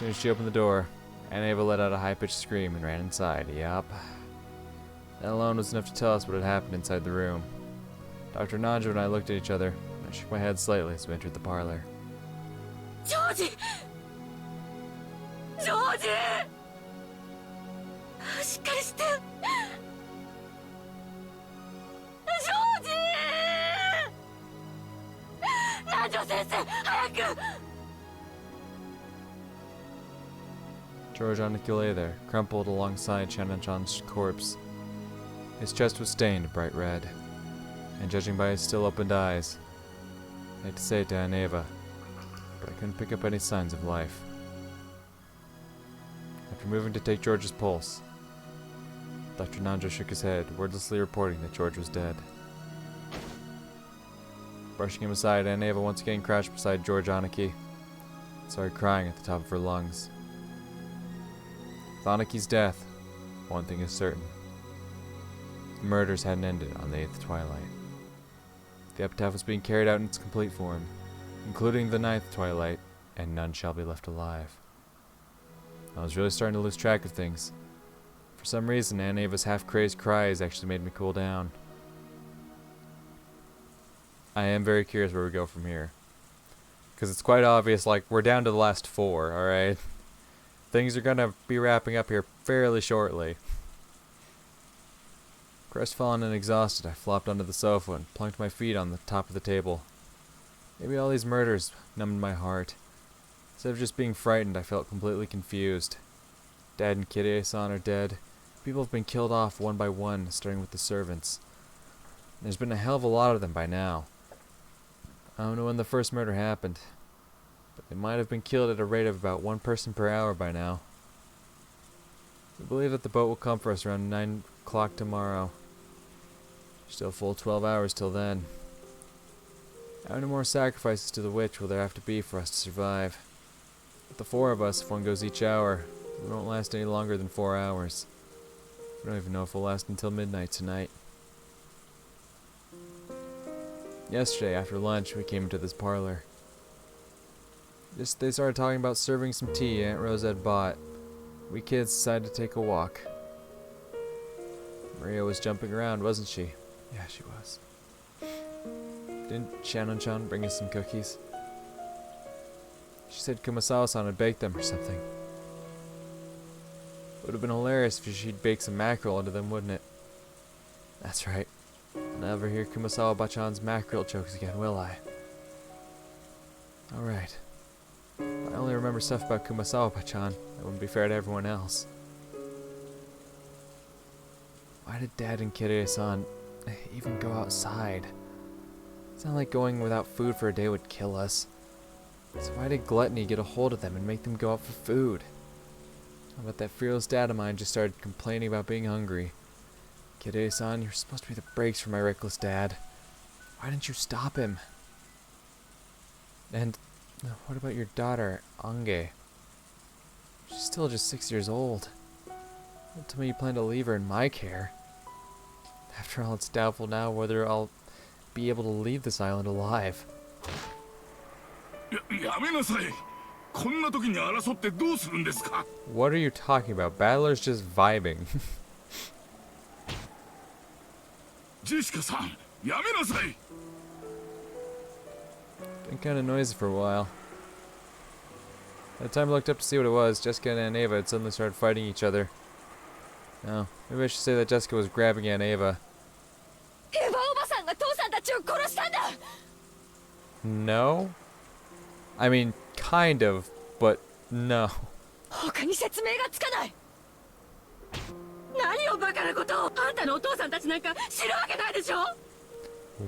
soon as she opened the door, Eva let out a high-pitched scream and ran inside. Yup. That alone was enough to tell us what had happened inside the room. Dr. Nanjo and I looked at each other. I shook my head slightly as we entered the parlor. Georgie! Georgie! しっかりして。ジョージー！南條先生、早く！ George Aniki lay there, crumpled alongside Shannon-chan's corpse. His chest was stained bright red, and judging by his still opened eyes, I hate to say it to Eva, but I couldn't pick up any signs of life. After moving to take George's pulse, Dr. Nanjo shook his head, wordlessly reporting that George was dead. Brushing him aside, Eva once again crouched beside George Aniki, and started crying at the top of her lungs. With Aniki's death, one thing is certain. The murders hadn't ended on the 8th twilight. The epitaph was being carried out in its complete form, including the 9th twilight, and none shall be left alive. I was really starting to lose track of things. For some reason, Eva's half-crazed cries actually made me cool down. I am very curious where we go from here. Because it's quite obvious, like, we're down to the last 4, alright? Things are gonna be wrapping up here fairly shortly. Crestfallen and exhausted, I flopped onto the sofa and plunked my feet on the top of the table. Maybe all these murders numbed my heart. Instead of just being frightened, I felt completely confused. Dad and Kirie-san are dead. People have been killed off one by one, starting with the servants. There's been a hell of a lot of them by now. I don't know when the first murder happened, but they might have been killed at a rate of about 1 person per hour by now. We believe that the boat will come for us around 9 o'clock tomorrow. Still a full 12 hours till then. How many more sacrifices to the witch will there have to be for us to survive? With the 4 of us, if one goes each hour, we won't last any longer than 4 hours. We don't even know if we'll last until midnight tonight. Yesterday, after lunch, we came into this parlor. They started talking about serving some tea Aunt Rose had bought. We kids decided to take a walk. Maria was jumping around, wasn't she? Yeah, she was. Didn't Shannon-chan bring us some cookies? She said Kumasawa-san had baked them or something. It would have been hilarious if she'd baked some mackerel into them, wouldn't it? That's right. I'll never hear Kumasawa-bachan's mackerel jokes again, will I? Alright. I only remember stuff about Kumasawa-bachan. That wouldn't be fair to everyone else. Why did Dad and Kirie-san even go outside? It's not like going without food for a day would kill us. So why did Gluttony get a hold of them and make them go out for food? I bet that fearless dad of mine just started complaining about being hungry. Kirie-san, you're supposed to be the brakes for my reckless dad. Why didn't you stop him? And what about your daughter, Ange? She's still just 6 years old. Don't tell me you plan to leave her in my care. After all, it's doubtful now whether I'll be able to leave this island alive. What are you talking about? Battler's just vibing. Been kinda noisy for a while. By the time I looked up to see what it was, Jessica and Aunt Eva had suddenly started fighting each other. No, maybe I should say that Jessica was grabbing Aunt Eva. No? I mean, kind of, but no.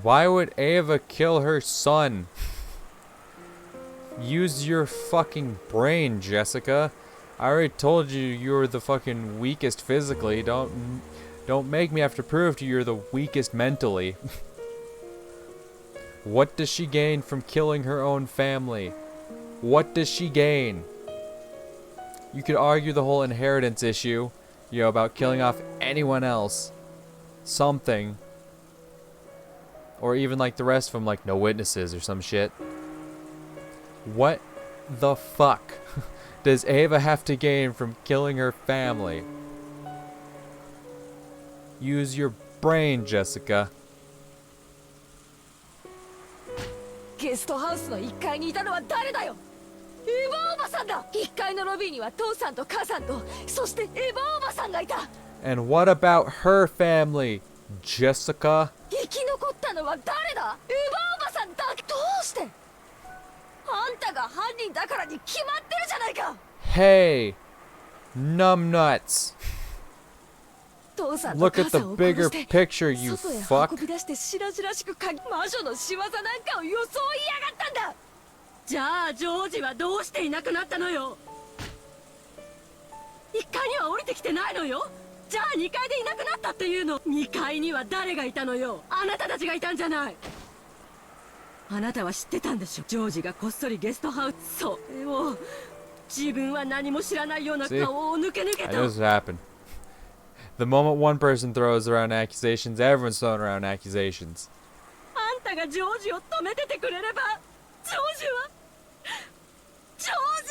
Why would Eva kill her son? Use your fucking brain, Jessica. I already told you you're the fucking weakest physically. Don't make me have to prove to you you're the weakest mentally. What does she gain from killing her own family? What does she gain? You could argue the whole inheritance issue, you know, about killing off anyone else. Something. Or even like the rest of them, like no witnesses or some shit. What the fuck does Ava have to gain from killing her family? Use your brain, Jessica. ゲストハウスの1階にいたのは誰だよ。エヴァおばさんだ。1階のロビーには父さんと母さんと、そしてエヴァおばさんがいた。 And what about her family, Jessica? 生き残ったのは誰だ。エヴァおばさんだ。どうして。あんたが犯人だからに決まってるじゃないか。 Hey, numbnuts. 父さんと Look 母 at さ the んを bigger 殺して picture, you 外へ fuck. 運び出して白々しく魔女の仕業なんかを装いやがったんだ。じゃあジョージはどうしていなくなったのよ。1階には降りてきてないのよ。じゃあ2階でいなくなったっていうの。2階には誰がいたのよ。あなたたちがいたんじゃない。あなたは知ってたんでしょ。ジョージがこっそりゲストハウス、それを自分は何も知らないような顔を抜け抜け I と。 know this happened. The moment one person throws around accusations, everyone's throwing around accusations. あんたがジョージを止めててくれれば。ジョー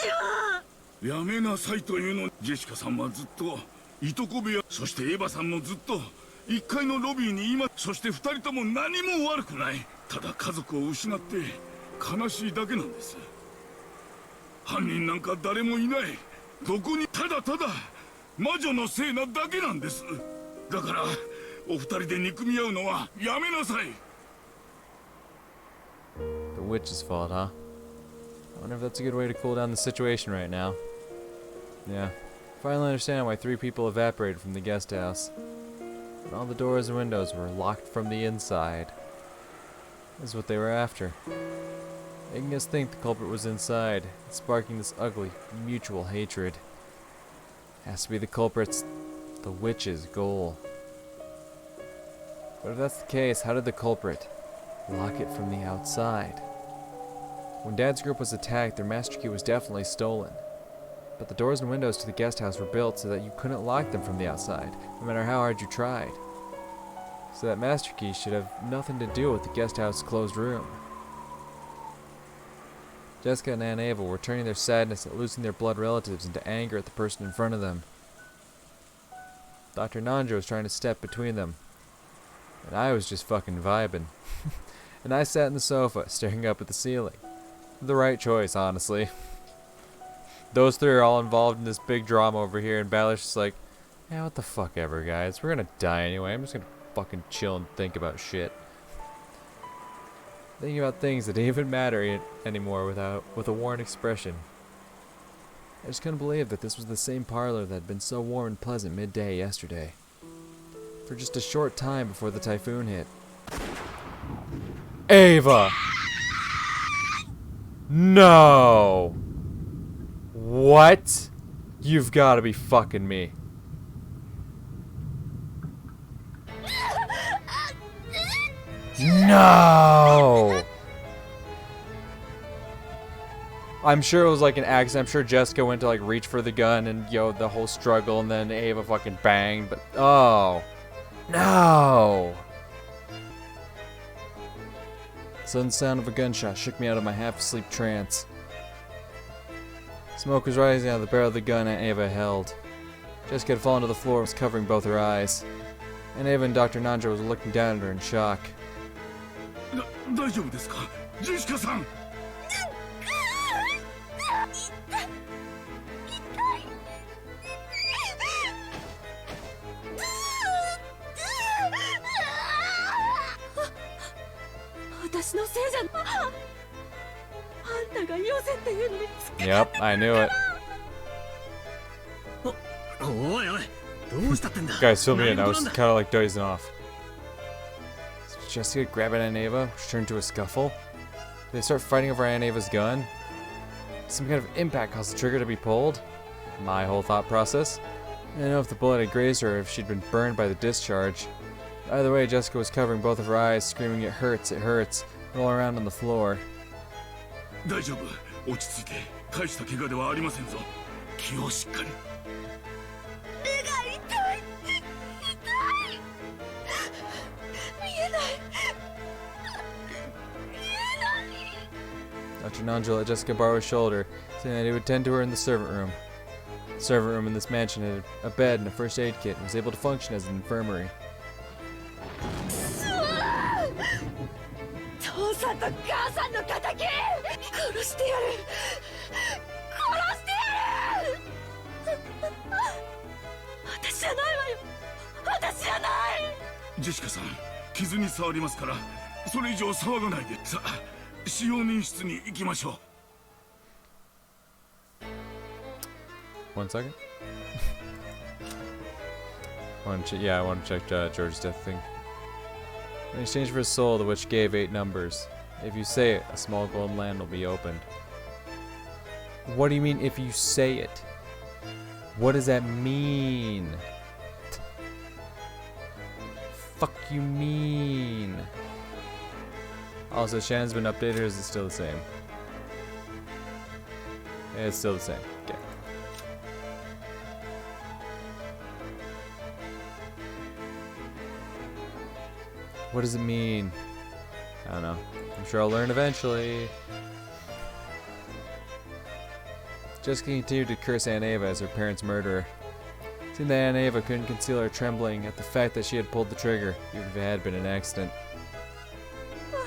ジはやめなさいというの。ジェシカさんはずっといとこ部屋、そしてエヴァさんもずっと1階のロビーに今、そして2人とも何も悪くない。ただ家族を失って悲しいだけなんです。犯人なんか誰もいない。どこに、ただただ魔女のせいなだけなんです。だからお二人で憎み合うのはやめなさい。 The witch's fault, huh? I wonder if that's a good way to cool down the situation right now. Yeah. Finally understand why 3 people evaporated from the guest house. And all the doors and windows were locked from the inside. This is what they were after. Making us think the culprit was inside, sparking this ugly, mutual hatred. Has to be the culprit's, the witch's goal. But if that's the case, how did the culprit lock it from the outside? When Dad's group was attacked, their master key was definitely stolen. But the doors and windows to the guest house were built so that you couldn't lock them from the outside, no matter how hard you tried. So that master key should have nothing to do with the guest house's closed room. Jessica and Aunt Ava were turning their sadness at losing their blood relatives into anger at the person in front of them. Dr. Nanjo was trying to step between them. And I was just fucking vibing. And I sat in the sofa, staring up at the ceiling. The right choice, honestly. Those 3 are all involved in this big drama over here, and Balor's just like, yeah, what the fuck ever, guys. We're gonna die anyway. I'm just gonna fucking chill and think about shit. Thinking about things that didn't even matter anymore with a worn expression. I just couldn't believe that this was the same parlor that had been so warm and pleasant midday yesterday. For just a short time before the typhoon hit. Ava! No! What? You've got to be fucking me. No! I'm sure it was like an accident. I'm sure Jessica went to like reach for the gun and the whole struggle, and then Ava fucking banged, but oh. No! The sudden sound of a gunshot shook me out of my half-asleep trance. Smoke was rising out of the barrel of the gun Aunt Ava held. Jessica had fallen to the floor and was covering both her eyes. Aunt Ava and Dr. Nanjo was looking down at her in shock. 大丈夫ですか、ジェシカさん。私のせいじゃない。あんたがよせっていうのにつけ Yep, I knew it. おいおい、どうしたってんだ。 Guys, fill me in. I was kind of like dozing off. Jessica grabbing Aunt Ava, which turned to a scuffle. Did they start fighting over Aunt Ava's gun? Some kind of impact caused the trigger to be pulled? My whole thought process. I didn't know if the bullet had grazed her or if she'd been burned by the discharge. Either way, Jessica was covering both of her eyes, screaming, it hurts, rolling around on the floor. 大丈夫、落ち着いて。大した怪我ではありませんぞ。気をしっかり。 Now Dr. Nanjo let Jessica borrow his shoulder, saying that he would tend to her in the servant room. The servant room in this mansion had a bed and a first aid kit and was able to function as an infirmary. 父さんと母さんの仇殺してやる殺してやる私じゃないわよ私じゃないジェシカさん、傷に触りますからそれ以上騒がないで。さあ、使用人室に行きましょう。 1 second. I want to check George's death thing. In exchange for his soul, the witch gave 8 numbers. If you say it, a small golden land will be opened. What do you mean if you say it? What does that mean? Fuck you mean? Also, Shan's been updated, or is it still the same? It's still the same. Okay. What does it mean? I don't know. I'm sure I'll learn eventually. Jessica continued to curse Aunt Ava as her parents' murderer. Seeing that Aunt Ava couldn't conceal her trembling at the fact that she had pulled the trigger, even if it had been an accident.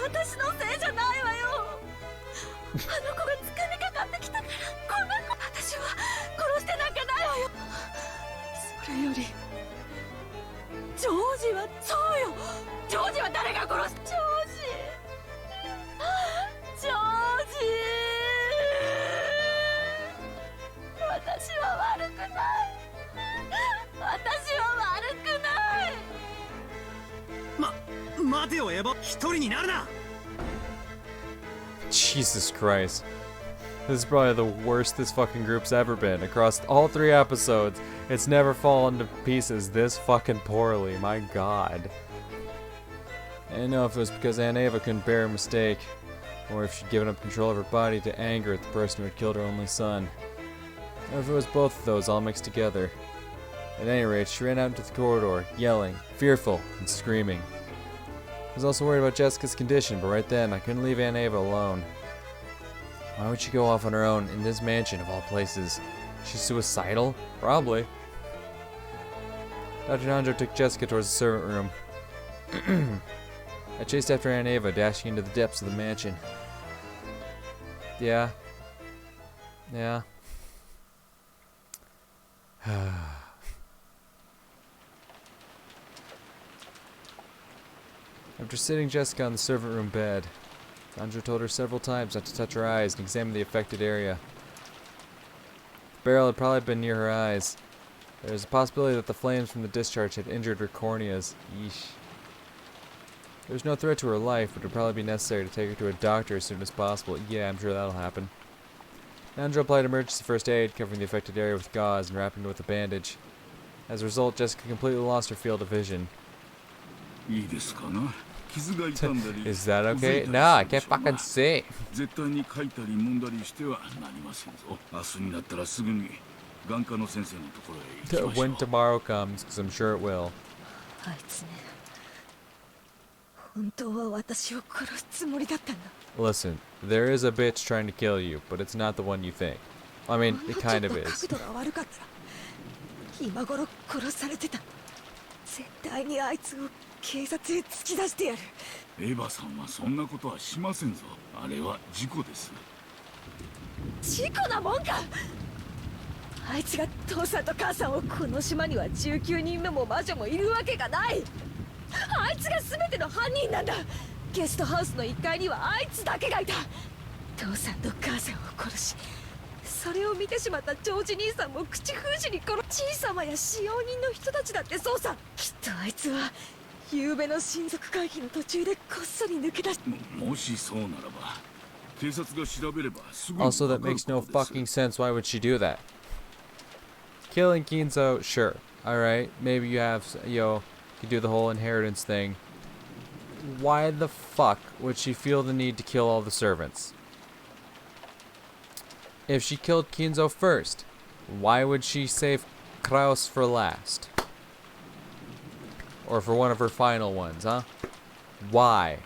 私のせいじゃないわよあの子が掴みかかってきたからこんな子私は殺してなんかないわよそれよりジョージはそうよジョージは誰が殺すジョージ私は悪くない私は悪くない待てよエヴァ、一人になるな。 Jesus Christ. This is probably the worst this fucking group's ever been. Across all 3 episodes, it's never fallen to pieces this fucking poorly. My god. I didn't know if it was because Aunt Ava couldn't bear a mistake, or if she'd given up control of her body to anger at the person who had killed her only son. Or if it was both of those all mixed together. At any rate, she ran out into the corridor, yelling, fearful, and screaming. I was also worried about Jessica's condition, but right then, I couldn't leave Aunt Ava alone. Why would she go off on her own in this mansion of all places? She's suicidal? Probably. Dr. Nanjo took Jessica towards the servant room. I chased after Aunt Ava, dashing into the depths of the mansion. Yeah. Yeah. After sitting Jessica on the servant room bed, Nanjo told her several times not to touch her eyes and examine the affected area. The barrel had probably been near her eyes. There was a possibility that the flames from the discharge had injured her corneas. Yeesh. There was no threat to her life, but it would probably be necessary to take her to a doctor as soon as possible. Yeah, I'm sure that'll happen. Nanjo applied emergency first aid, covering the affected area with gauze and wrapping it with a bandage. As a result, Jessica completely lost her field of vision. Is that okay? No, I can't fucking see. When tomorrow comes, because I'm sure it will. あいつね本当は私を殺すつもりだったんだ Listen, there is a bitch trying to kill you, but it's not the one you think. I mean, it kind of is. 角度が悪かったら今頃殺されてた絶対にあいつを警察へ突き出してやるエヴァさんはそんなことはしませんぞ。あれは事故です。事故なもんかあいつが父さんと母さんをこの島には19人目も魔女もいるわけがないあいつが全ての犯人なんだゲストハウスの1階にはあいつだけがいた父さんと母さんを殺しそれを見てしまったジョージ兄さんも口封じに殺小さまや使用人の人たちだってそうさきっとあいつは夕べの親族会議の途中でこっそり抜け出しもしそうならば警察が調べればすぐに Also, that makes no fucking sense. Why would she do that? Killing Kinzo, sure. Alright, maybe you have, you do the whole inheritance thing. Why the fuck would she feel the need to kill all the servants? If she killed Kinzo first, why would she save Kraus for last? Or for one of her final ones, huh? Why?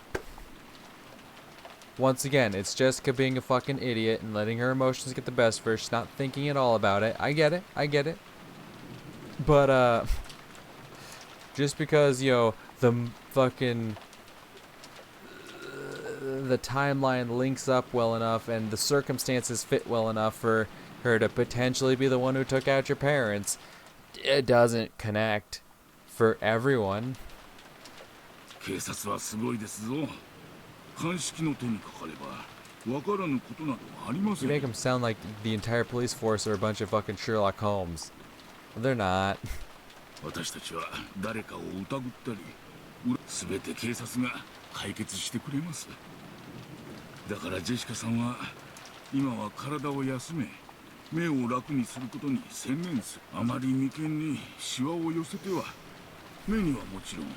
Once again, it's Jessica being a fucking idiot and letting her emotions get the best of her. She's not thinking at all about it. I get it. I get it. But, just because, the fucking... the timeline links up well enough and the circumstances fit well enough for her to potentially be the one who took out your parents, it doesn't connect for everyone. 警察はすごいですぞ。鑑識の手にかかればわからぬことなどありませ You ん。 make them sound like the entire police force are a bunch of fucking Sherlock Holmes. Well, they're not. 私たちは誰かを疑ったり、全て警察が解決してくれます。だからジェシカさんは今は体を休め、目を楽にすることに専念する。あまり眉間にシワを寄せては、目にはもちろん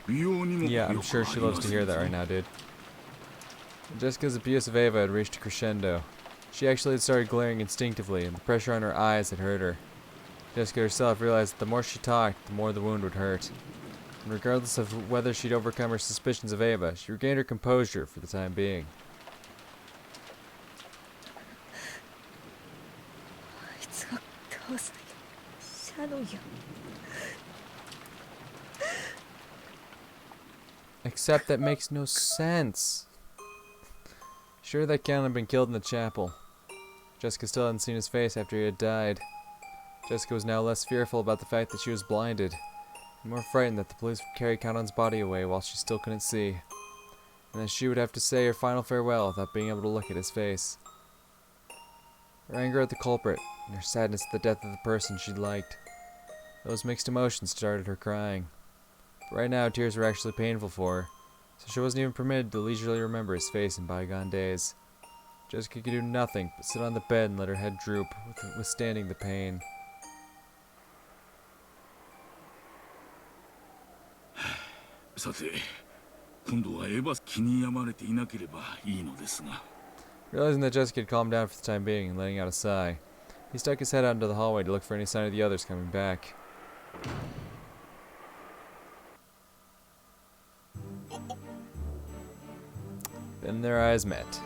美容にも良 Yeah, くあり I'm ま sure she loves to せ hear んぞ that right now, dude. Jessica's abuse of Ava had reached a crescendo. She actually had started glaring instinctively, and the pressure on her eyes had hurt her. Jessica herself realized that the more she talked, the more the wound would hurt. And regardless of whether she'd overcome her suspicions of Ava, she regained her composure for the time being. あいつが父さんよ、シャドウよ。 Except that makes no sense. Sure, that count had been killed in the chapel. Jessica still hadn't seen his face after he had died. Jessica was now less fearful about the fact that she was blinded, and more frightened that the police would carry Count's body away while she still couldn't see, and that she would have to say her final farewell without being able to look at his face. Her anger at the culprit, and her sadness at the death of the person she'd liked. Those mixed emotions started her crying. But right now, tears were actually painful for her, so she wasn't even permitted to leisurely remember his face in bygone days. Jessica could do nothing but sit on the bed and let her head droop, withstanding the pain. さて、今度はエヴァ気に病まれていなければいいのですが。 Realizing that Jessica had calmed down for the time being and letting out a sigh, he stuck his head out into the hallway to look for any sign of the others coming back. Then their eyes met.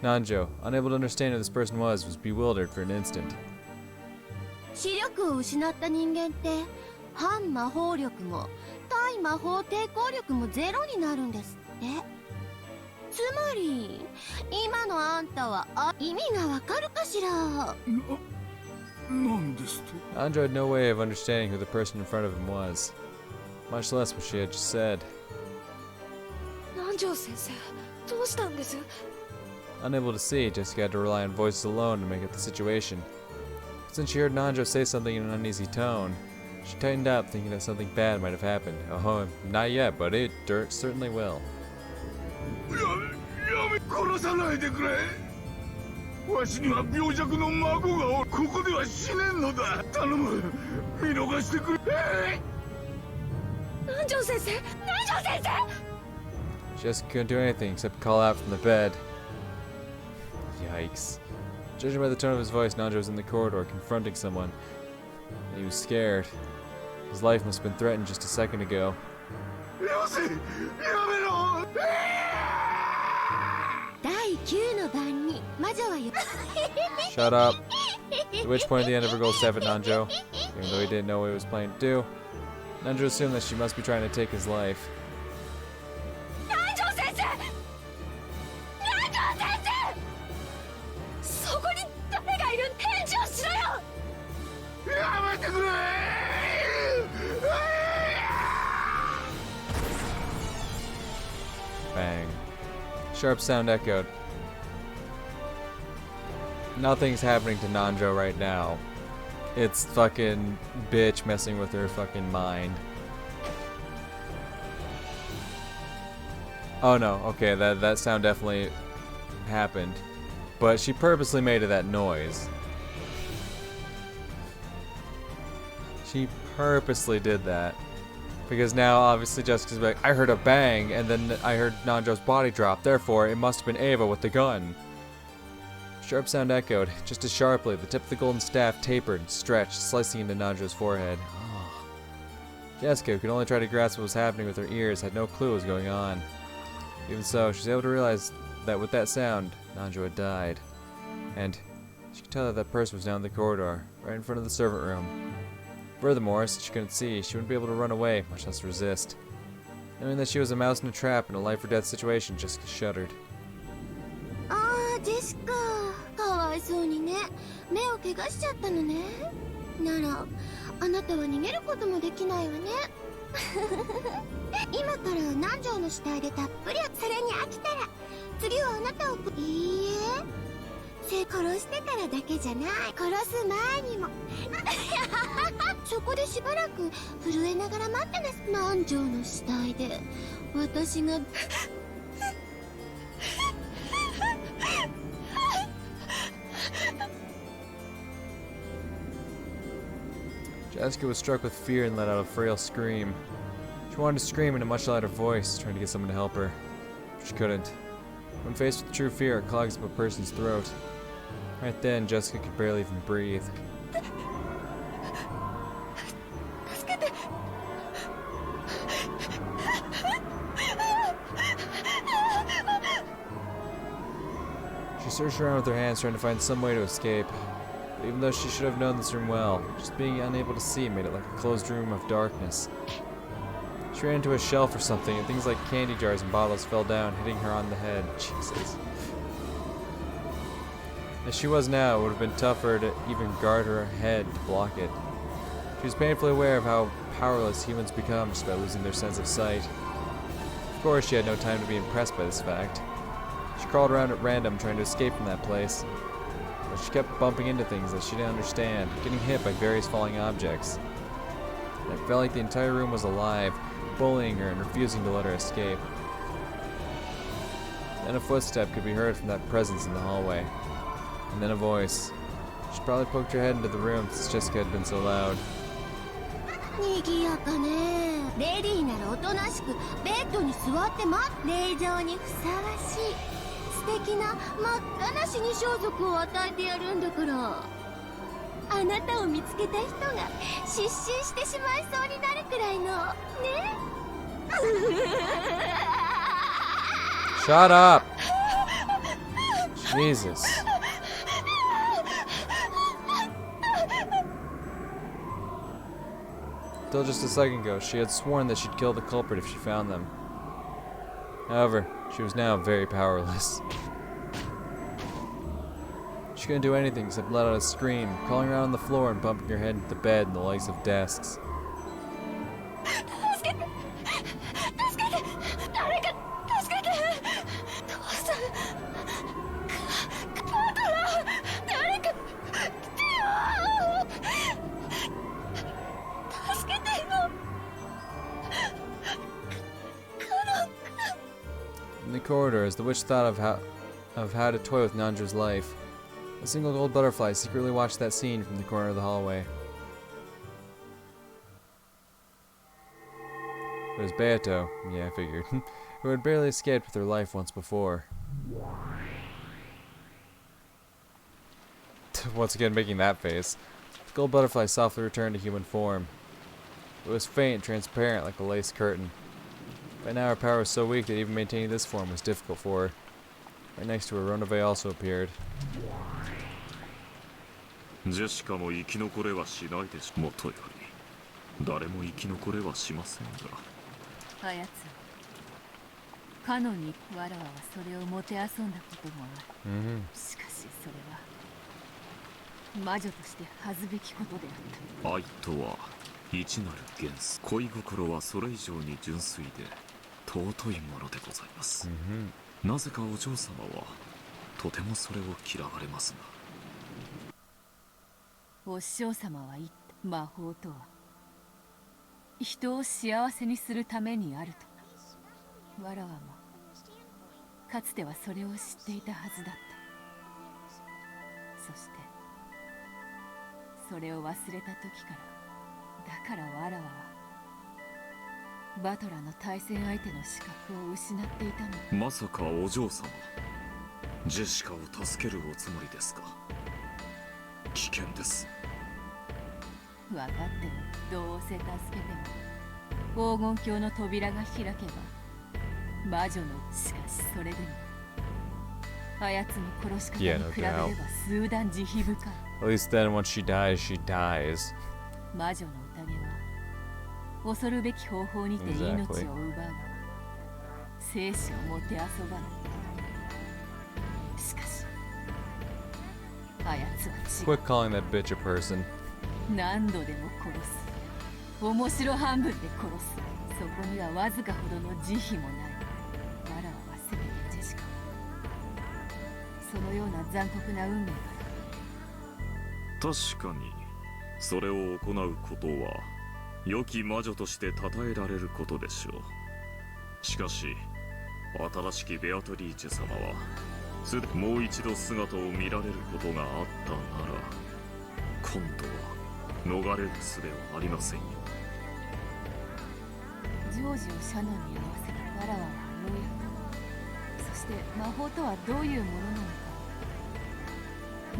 Nanjo, unable to understand who this person was bewildered for an instant. 視力を失った人間って反魔法力も対魔法抵抗力もゼロになるんですって。つまり今のあんたは意味がわかるかしら。なんですと？ Nanjo had no way of understanding who the person in front of him was, much less what she had just said. 南條先生、どうしたんです？ Unable to see, Jessica had to rely on voices alone to make out the situation. But since she heard Nanjo say something in an uneasy tone, she tightened up, thinking that something bad might have happened. Oh, not yet, but it certainly will. やめ殺さないでくれ。わしには病弱の孫がおる。ここでは死ねんのだ。頼む、見逃してくれ。南條先生、南條先生。 Jessica couldn't do anything except call out from the bed. Yikes. Judging by the tone of his voice, Nanjo was in the corridor confronting someone. He was scared. His life must have been threatened just a second ago. よせ、やめろ。第9の番に魔女はよ。 Shut up. At which point the end of her goal stabbed at Nanjo. Even though he didn't know what he was planning to do, Nanjo assumed that she must be trying to take his life. 南條先生、南條先生、そこに誰がいる？返事をしろよ。やめてくれ。 Bang. Sharp sound echoed. Nothing's happening to Nanjo right now. It's fucking bitch messing with her fucking mind. Oh no, okay, that sound definitely happened. But she purposely made that noise. She purposely did that. Because now, obviously, Jessica's like, I heard a bang, and then I heard Nanjo's body drop. Therefore, it must have been Ava with the gun. Sharp sound echoed, just as sharply, the tip of the golden staff tapered and stretched, slicing into Nanjo's forehead. Jessica, who could only try to grasp what was happening with her ears, had no clue what was going on. Even so, she's able to realize that with that sound, Nanjo had died. And she could tell that that person was down the corridor, right in front of the servant room. Furthermore, since she couldn't see, she wouldn't be able to run away, much less resist. Knowing that she was a mouse in a trap in a life or death situation, Jessica shuddered. ああ、ジェシカ、かわいそうにね。目を怪我しちゃったのね。なら、あなたは逃げることもできないわね。今から南條の死体でたっぷりそれに飽きたら、次はあなたをいいえ、殺してからだけじゃない、殺す前にも。そこでしばらく震えながら待ってます。南條の死体で私がJessica was struck with fear and let out a frail scream. She wanted to scream in a much louder voice, trying to get someone to help her, but she couldn't. When faced with true fear, it clogs up a person's throat. Right then, Jessica could barely even breathe. She searched around with her hands, trying to find some way to escape. But even though she should have known this room well, just being unable to see made it like a closed room of darkness. She ran into a shelf or something, and things like candy jars and bottles fell down, hitting her on the head. Jesus. As she was now, it would have been tougher to even guard her head to block it. She was painfully aware of how powerless humans become just by losing their sense of sight. Of course, she had no time to be impressed by this fact. She crawled around at random, trying to escape from that place. But she kept bumping into things that she didn't understand, getting hit by various falling objects. And it felt like the entire room was alive, bullying her and refusing to let her escape. Then a footstep could be heard from that presence in the hallway. And then a voice. She probably poked her head into the room since Jessica had been so loud. 賑やかね。レディーならおとなしくベッドに座って令状にふさわしい素敵な真っ赤な死に装束を与えてやるんだから。あなたを見つけた人が失神してしまいそうになるくらいのね。Shut up! Jesus. Till just a second ago, she had sworn that she'd kill the culprit if she found them. However, she was now very powerless. She couldn't do anything except let out a scream, crawling around on the floor and bumping her head into the bed and the legs of desks. In the corridor, as the witch thought of how to toy with Nanjo's life, a single gold butterfly secretly watched that scene from the corner of the hallway. It was Beato, yeah, I figured, who had barely escaped with her life once before. Once again making that face, the gold butterfly softly returned to human form. It was faint, transparent like a lace curtain. By now her power was so weak that even maintaining this form was difficult for her. Right next to her, Ronove also appeared. ジェシカも生き残れはしないでしょ。もとより誰も生き残れはしませんが。あやつカノにわらわはそれをもてあそんだこともある。しかしそれは魔女として恥ずべきことであった。愛とは一なる元素。恋心はそれ以上に純粋で尊いものでございます。なぜかお嬢様はとてもそれを嫌われますが。お師匠様は言った。魔法とは人を幸せにするためにあると。わらわもかつてはそれを知っていたはずだった。そしてそれを忘れた時からだからわらわはバトラの対戦相手の資格を失っていたの。まさかお嬢様ジェシカを助けるおつもりですか。危険です。分かってる。どうせ助けても黄金鏡の扉が開けば魔女のしかしそれでもあやつの殺し方に Yeah, no 比べれば doubt. 数段慈悲深い。 At least then, once she dies, she dies. 魔女の宴は恐るべき方法にて命を Exactly. 奪うが生死をもてあそばない。しかしあやつは違 Quit calling that bitch a person. う。何度でも殺す。面白半分で殺す。そこにはわずかほどの慈悲もない。わらわはせめてジェシカをそのような残酷な運命から。確かにそれを行うことは良き魔女として称えられることでしょう。しかし新しきベアトリーチェ様はすでにもう一度姿を見られることがあったなら今度は逃れる術はありませんよ。ジョージをシャノンに合わせたわらわはようやく、そして魔法とはどういうものなの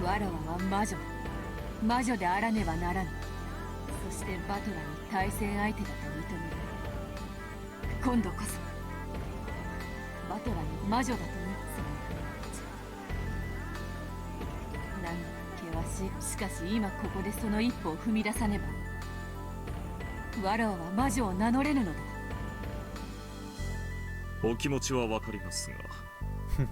か。わらわは魔女だ。魔女であらねばならぬ。そしてバトラに対戦相手だと認める。今度こそバトラに魔女だとね、その国なんだか険しい。しかし今ここでその一歩を踏み出さねばわらわは魔女を名乗れぬのだ。お気持ちはわかりますが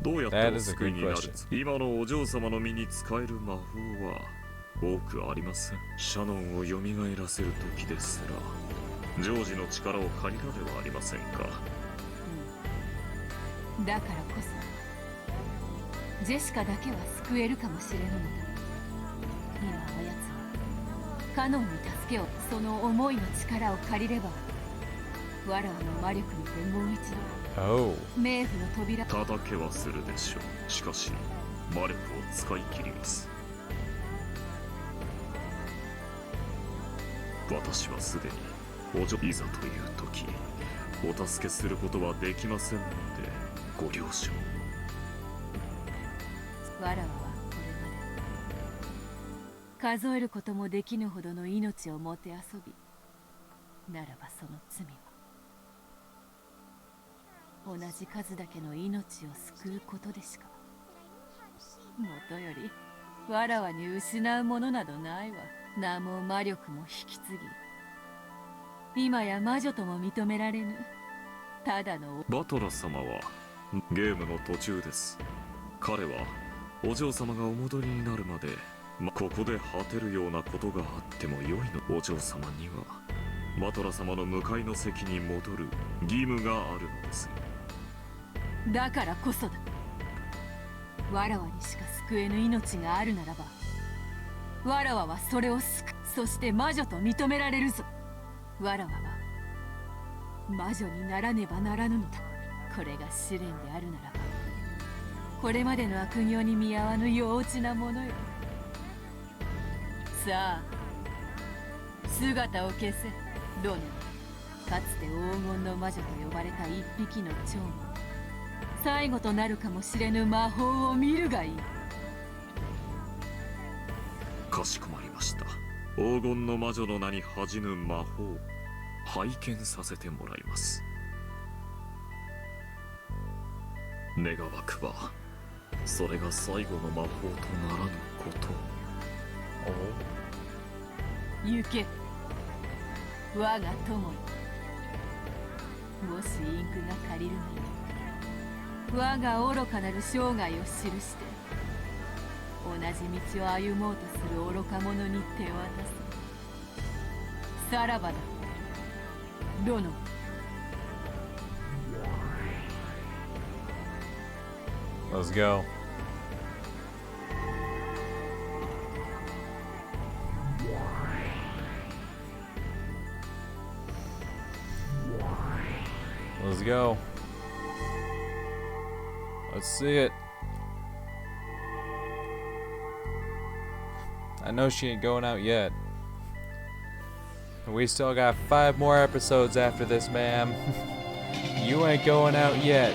どうやってお救いになる。今のお嬢様の身に使える魔法は多くありません。シャノンを蘇らせる時ですらジョージの力を借りらではありませんか。だからこそジェシカだけは救えるかもしれぬのだ。今あやつはカノンに助けを、その思いの力を借りればわらわの魔力にてもう一度 Oh. 冥府の扉。叩けはするでしょう。しかし魔力を使い切ります。私はすでにいざという時お助けすることはできませんのでご了承。わらわはこれまで数えることもできぬほどの命をもてあそび、ならばその罪は同じ数だけの命を救うことでしかもとよりわらわに失うものなどないわ。名も魔力も引き継ぎ今や魔女とも認められぬただの。バトラ様はゲームの途中です。彼はお嬢様がお戻りになるまで、ここで果てるようなことがあっても良いの。お嬢様にはバトラ様の向かいの席に戻る義務があるのです。だからこそだ。わらわにしか救えぬ命があるならばわらわはそれを救う。そして魔女と認められるぞ。わらわは魔女にならねばならぬのだ。これが試練であるならばこれまでの悪行に見合わぬ幼稚なものよ。さあ姿を消せロネ。かつて黄金の魔女と呼ばれた一匹の蝶も最後となるかもしれぬ魔法を見るがいい。かしこまりました。黄金の魔女の名に恥じぬ魔法拝見させてもらいます。願わくばそれが最後の魔法とならぬこと。行け我が友よ。もしインクが借りるなら我が愚かなる生涯を記して同じ道を歩もうとする愚か者に手渡す。さらばだロノ。Let's go. Let's go. Let's see it. I know she ain't going out yet. We still got 5 more episodes after this, ma'am. You ain't going out yet.